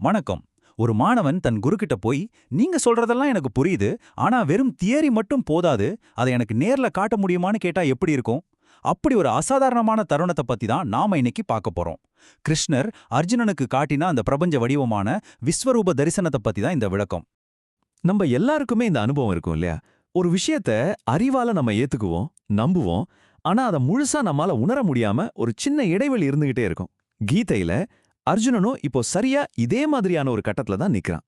வணக்கம். ஒரு மாணவன் தன் குருக்கிட்ட போய், நீங்க சொல்றதெல்லாம் எனக்கு புரியுது, ஆனா வெறும் தியரி மட்டும் போதாது, அதை எனக்கு நேர்ல காட்ட முடியுமான்னு கேட்டா எப்படி இருக்கும்? அப்படி ஒரு அசாதாரணமான தருணத்தை பத்தி தான் நாம இன்னைக்கு பார்க்க போறோம். கிருஷ்ணர் அர்ஜுனனுக்கு காட்டின அந்த பிரபஞ்ச வடிவமான விஸ்வரூப தரிசனத்தை பத்தி தான் இந்த விளக்கம். நம்ம எல்லாருக்குமே இந்த அனுபவம் இருக்கும் இல்லையா? ஒரு விஷயத்த அறிவால நம்ம ஏத்துக்குவோம், நம்புவோம். ஆனா அத முழுசா நம்மால உணர முடியாம ஒரு சின்ன இடைவெளி இருந்துகிட்டே இருக்கும். கீதையில அர்ஜுனனும் இப்போ சரியா இதே மாதிரியான ஒரு கட்டத்துல தான் நிக்கிறான்.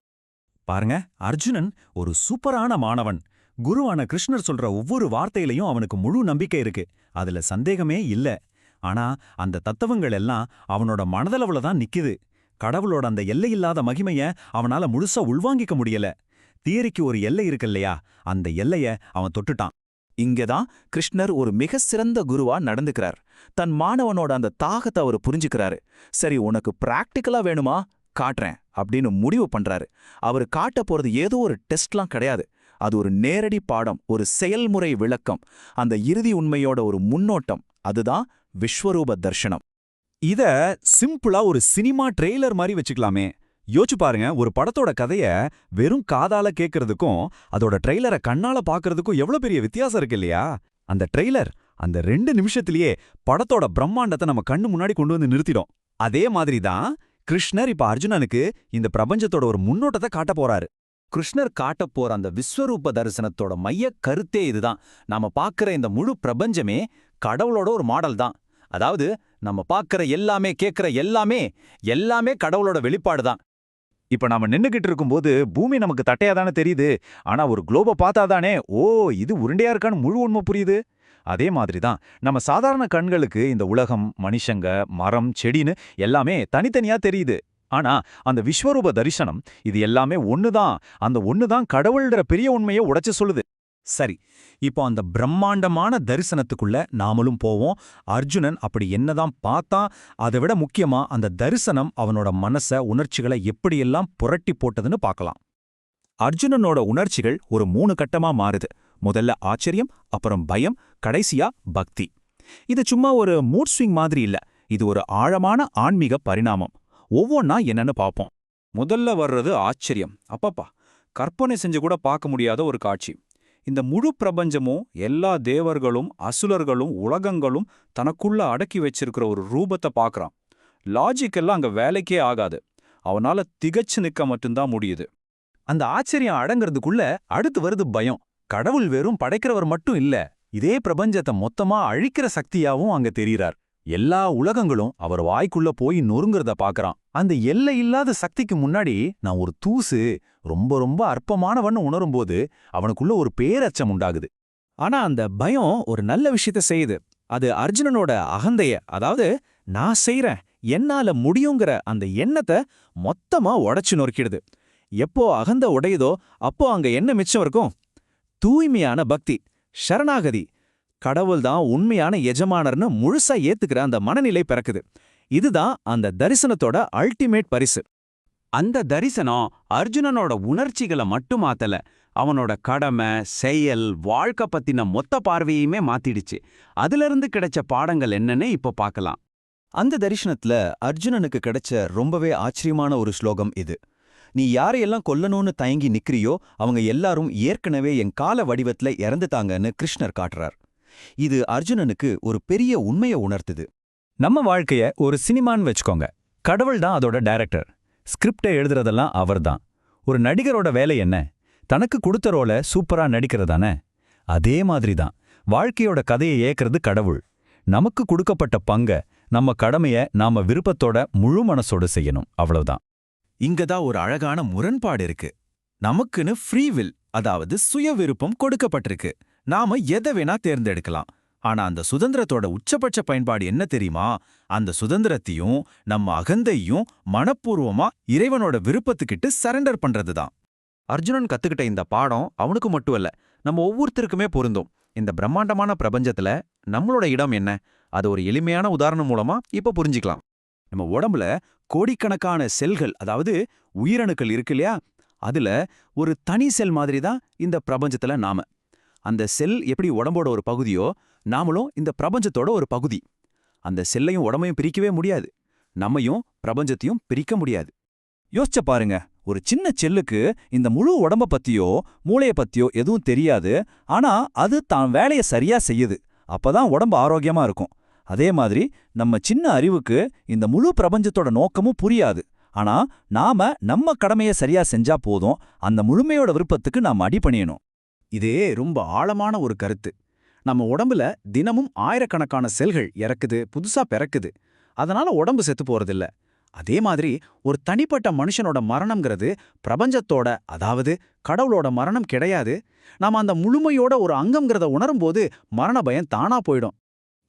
பாருங்க, அர்ஜுனன் ஒரு சூப்பரான மாணவன். குருவான கிருஷ்ணர் சொல்ற ஒவ்வொரு வார்த்தையிலையும் அவனுக்கு முழு நம்பிக்கை இருக்கு. அதுல சந்தேகமே இல்ல. ஆனா அந்த தத்துவங்கள் எல்லாம் அவனோட மனதளவுல தான் நிக்குது. கடவுளோட அந்த எல்லையில்லாத மகிமைய அவனால முழுசா உள்வாங்கிக்க முடியல. தியரிக்கு ஒரு எல்லை இருக்கு இல்லையா, அந்த எல்லைய அவன் தொட்டுட்டான். இங்கதான் கிருஷ்ணர் ஒரு மிக சிறந்த குருவா நடந்துக்கிறார். தன் மாணவனோட அந்த தாகத்தை அவர் புரிஞ்சுக்கிறாரு. சரி, உனக்கு பிராக்டிக்கலா வேணுமா, காட்டுறேன் அப்படின்னு முடிவு பண்றாரு. அவர் காட்ட போறது ஏதோ ஒரு டெஸ்ட்லாம் கிடையாது. அது ஒரு நேரடி பாடம், ஒரு செயல்முறை விளக்கம், அந்த இறுதி உண்மையோட ஒரு முன்னோட்டம். அதுதான் விஸ்வரூப தர்சனம். இத சிம்பிளா ஒரு சினிமா ட்ரெய்லர் மாதிரி வச்சுக்கலாமே. யோசிச்சு பாருங்க, ஒரு படத்தோட கதைய வெறும் காதால கேட்கறதுக்கும் அதோட ட்ரெய்லரை கண்ணால பாக்குறதுக்கும் எவ்வளவு பெரிய வித்தியாசம் இருக்கு இல்லையா? அந்த ட்ரெய்லர் அந்த 2 நிமிஷத்திலேயே படத்தோட பிரம்மாண்டத்தை நம்ம கண்ணு முன்னாடி கொண்டு வந்து நிறுத்திடும். அதே மாதிரி தான் கிருஷ்ணர் இப்ப அர்ஜுனனுக்கு இந்த பிரபஞ்சத்தோட ஒரு முன்னோட்டத்தை காட்ட போறாரு. கிருஷ்ணர் காட்ட போற அந்த விஸ்வரூப தரிசனத்தோட மைய கருத்தே இதுதான். நாம பாக்குற இந்த முழு பிரபஞ்சமே கடவுளோட ஒரு மாடல் தான். அதாவது நம்ம பாக்குற எல்லாமே, கேட்கிற எல்லாமே எல்லாமே கடவுளோட வெளிப்பாடு தான். இப்ப நாம நின்னுகிட்டு இருக்கும்போது பூமி நமக்கு தட்டையா தானே தெரியுது. ஆனா ஒரு குளோப பார்த்தாதானே, ஓ இது உருண்டையா இருக்கான்னு முழு உண்மை புரியுது. அதே மாதிரி தான் நம்ம சாதாரண கண்களுக்கு இந்த உலகம், மனுஷங்க, மரம், செடின்னு எல்லாமே தனித்தனியா தெரியுது. ஆனா அந்த விஸ்வரூப தரிசனம் இது எல்லாமே ஒண்ணுதான். அந்த ஒண்ணுதான் கடவுள்ன்ற பெரிய உண்மையை உடைச்சு சொல்லுது. சரி, இப்போ அந்த பிரம்மாண்டமான தரிசனத்துக்குள்ள நாமளும் போவோம். அர்ஜுனன் அப்படி என்னதான் பார்த்தான், அதை விட முக்கியமா அந்த தரிசனம் அவனோட மனச, உணர்ச்சிகளை எப்படியெல்லாம் புரட்டி போட்டதுன்னு பார்க்கலாம். அர்ஜுனனோட உணர்ச்சிகள் ஒரு 3 கட்டமா மாறுது. முதல்ல ஆச்சரியம், அப்புறம் பயம், கடைசியா பக்தி. இது சும்மா ஒரு மூட் ஸ்விங் மாதிரி இல்ல, இது ஒரு ஆழமான ஆன்மீக பரிணாமம். ஒவ்வொன்னா என்னன்னு பார்ப்போம். முதல்ல வர்றது ஆச்சரியம். அப்பப்பா, கற்பனை செஞ்சு கூட பார்க்க முடியாத ஒரு காட்சி. இந்த முழு பிரபஞ்சமும், எல்லா தேவர்களும், அசுரர்களும், உலகங்களும் தனக்குள்ள அடக்கி வச்சிருக்கிற ஒரு ரூபத்தை பார்க்கறான். லாஜிக்கெல்லாம் அங்க வேலைக்கே ஆகாது. அவனால திகச்சு நிக்க மட்டும்தான் முடியுது. அந்த ஆச்சரியம் அடங்கிறதுக்குள்ள அடுத்து வருது பயம். கடவுள் வெறும் படைக்கிறவர் மட்டும் இல்ல, இதே பிரபஞ்சத்தை மொத்தமா அழிக்கிற சக்தியாவும் அங்க தெரிகிறார். எல்லா உலகங்களும் அவர் வாய்க்குள்ள போய் நொறுங்கிறத பார்க்கறான். அந்த எல்லை இல்லாத சக்திக்கு முன்னாடி நான் ஒரு தூசு, ரொம்ப ரொம்ப அற்பமானவன்னு உணரும்போது அவனுக்குள்ள ஒரு பேரச்சம் உண்டாகுது. ஆனா அந்த பயம் ஒரு நல்ல விஷயத்த செய்யுது. அது அர்ஜுனனோட அகந்தைய, அதாவது நான் செய்றேன், என்னால முடியுங்கிற அந்த எண்ணத்தை மொத்தமா உடைச்சு நொறுக்கிடுது. எப்போ அகந்த உடையுதோ அப்போ அங்க என்ன மிச்சம் இருக்கும்? தூய்மையான பக்தி, சரணாகதி. கடவுள்தான் உண்மையான எஜமானர்னு முழுசா ஏத்துக்கிற அந்த மனநிலை பிறக்குது. இதுதான் அந்த தரிசனத்தோட அல்டிமேட் பரிசு. அந்த தரிசனம் அர்ஜுனனோட உணர்ச்சிகளை மட்டும் மாத்தல, அவனோட கடமை, செயல், வாழ்க்கை பத்தின மொத்த பார்வையுமே மாத்திடுச்சு. அதிலிருந்து கிடைச்ச பாடங்கள் என்னன்னு இப்ப பார்க்கலாம். அந்த தரிசனத்துல அர்ஜுனனுக்கு கிடைச்ச ரொம்பவே ஆச்சரியமான ஒரு ஸ்லோகம் இது. நீ யாரையெல்லாம் கொல்லணும்னு தயங்கி நிக்கிறியோ அவங்க எல்லாரும் ஏற்கனவே என் கால வடிவத்துல இறந்துட்டாங்கன்னு கிருஷ்ணர் காட்டுறார். இது அர்ஜுனனுக்கு ஒரு பெரிய உண்மையை உணர்த்துது. நம்ம வாழ்க்கைய ஒரு சினிமான்னு வச்சுக்கோங்க. கடவுள் தான் அதோட டைரக்டர். ஸ்கிரிப்டை எழுதுறதெல்லாம் அவர்தான். ஒரு நடிகரோட வேலை என்ன? தனக்கு கொடுத்த ரோலை சூப்பரா நடிக்கிறதானே? அதே மாதிரி தான் வாழ்க்கையோட கதையை ஏற்கிறது கடவுள். நமக்கு கொடுக்கப்பட்ட பங்க, நம்ம கடமைய நாம விருப்பத்தோட முழு மனசோட செய்யணும், அவ்வளவுதான். இங்கதான் ஒரு அழகான முரண்பாடு இருக்கு. நமக்குன்னு ஃப்ரீ வில், அதாவது சுய விருப்பம் கொடுக்கப்பட்டிருக்கு. நாம எதை வேணா தேர்ந்தெடுக்கலாம். ஆனா அந்த சுதந்திரத்தோட உச்சபட்ச பயன்பாடு என்ன தெரியுமா? அந்த சுதந்திரத்தையும் நம்ம அகந்தையும் மனப்பூர்வமா இறைவனோட விருப்பத்துக்கிட்டு சரண்டர் பண்றதுதான். அர்ஜுனன் கத்துக்கிட்ட இந்த பாடம் அவனுக்கு மட்டும் இல்ல, நம்ம ஒவ்வொருத்தருக்குமே பொருந்தும். இந்த பிரம்மாண்டமான பிரபஞ்சத்துல நம்மளோட இடம் என்ன? அது ஒரு எளிமையான உதாரணம் மூலமா இப்ப புரிஞ்சுக்கலாம். நம்ம உடம்புல கோடிக்கணக்கான செல்கள், அதாவது உயிரணுக்கள் இருக்கு இல்லையா? அதுல ஒரு தனி செல் மாதிரி தான் இந்த பிரபஞ்சத்துல நாம. அந்த செல் எப்படி உடம்போட ஒரு பகுதியோ, நாமளும் இந்த பிரபஞ்சத்தோட ஒரு பகுதி. அந்த செல்லையும் உடம்பையும் பிரிக்கவே முடியாது. நம்மையும் பிரபஞ்சத்தையும் பிரிக்க முடியாது. யோசிச்ச பாருங்க, ஒரு சின்ன செல்லுக்கு இந்த முழு உடம்ப பத்தியோ மூளைய பத்தியோ எதுவும் தெரியாது. ஆனா அது தான் வேலைய சரியா செய்யுது. அப்பதான் உடம்பு ஆரோக்கியமா இருக்கும். அதே மாதிரி நம்ம சின்ன அறிவுக்கு இந்த முழு பிரபஞ்சத்தோட நோக்கமும் புரியாது. ஆனா நாம நம்ம கடமைய சரியா செஞ்சா போதும். அந்த முழுமையோட விருப்பத்துக்கு நாம அடிபணியணும். இதே ரொம்ப ஆழமான ஒரு கருத்து. நம்ம உடம்புல தினமும் ஆயிரக்கணக்கான செல்கள் இறக்குது, புதுசா பிறக்குது. அதனால உடம்பு செத்து போறதில்ல. அதே மாதிரி ஒரு தனிப்பட்ட மனுஷனோட மரணம்ங்கிறது பிரபஞ்சத்தோட, அதாவது கடவுளோட மரணம் கிடையாது. நாம அந்த முழுமையோட ஒரு அங்கம்ங்கிறத உணரும்போது மரண பயம் தானா போயிடும்.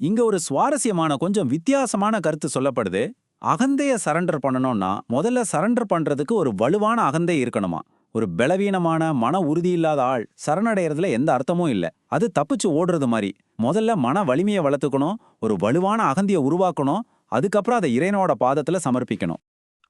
இங்க ஒரு சுவாரஸ்யமான கொஞ்சம் வித்தியாசமான கருத்து சொல்லப்படுது. அகந்தைய சரண்டர் பண்ணணும்னா முதல்ல சரண்டர் பண்றதுக்கு ஒரு வலுவான அகந்தை இருக்கணுமா. ஒரு பலவீனமான மன உறுதி இல்லாத ஆள் சரணடைறதுல எந்த அர்த்தமும் இல்ல. அது தப்பிச்சு ஓடுறது மாதிரி. முதல்ல மன வலிமையை வளர்த்துக்கணும், ஒரு வலுவான அகந்திய உருவாக்கணும், அதுக்கப்புறம் அதை இறைவனோட பாதத்துல சமர்ப்பிக்கணும்.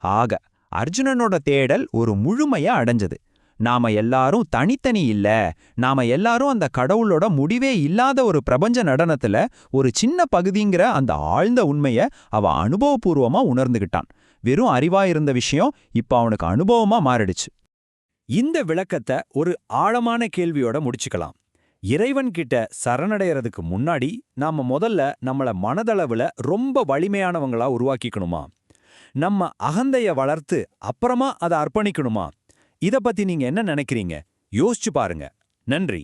ஆக அர்ஜுனனோட தேடல் ஒரு முழுமைய அடைஞ்சது. நாம எல்லாரும் தனித்தனி இல்ல, நாம எல்லாரும் அந்த கடவுளோட முடிவே இல்லாத ஒரு பிரபஞ்ச நடனத்துல ஒரு சின்ன பகுதிங்கிற அந்த ஆழ்ந்த உண்மைய அவ அனுபவபூர்வமா உணர்ந்துகிட்டான். வெறும் அறிவா இருந்த விஷயம் இப்ப அவனுக்கு அனுபவமா மாறிடுச்சு. இந்த விளக்கத்தை ஒரு ஆழமான கேள்வியோட முடிச்சுக்கலாம். இறைவன் கிட்ட சரணடைறதுக்கு முன்னாடி நாம முதல்ல நம்மள மனதளவுல ரொம்ப வலிமையானவங்களா உருவாக்கிக்கணுமா? நம்ம அகந்தைய வளர்த்து அப்புறமா அதை அர்ப்பணிக்கணுமா? இத பத்தி நீங்க என்ன நினைக்கிறீங்க? யோசிச்சு பாருங்க. நன்றி.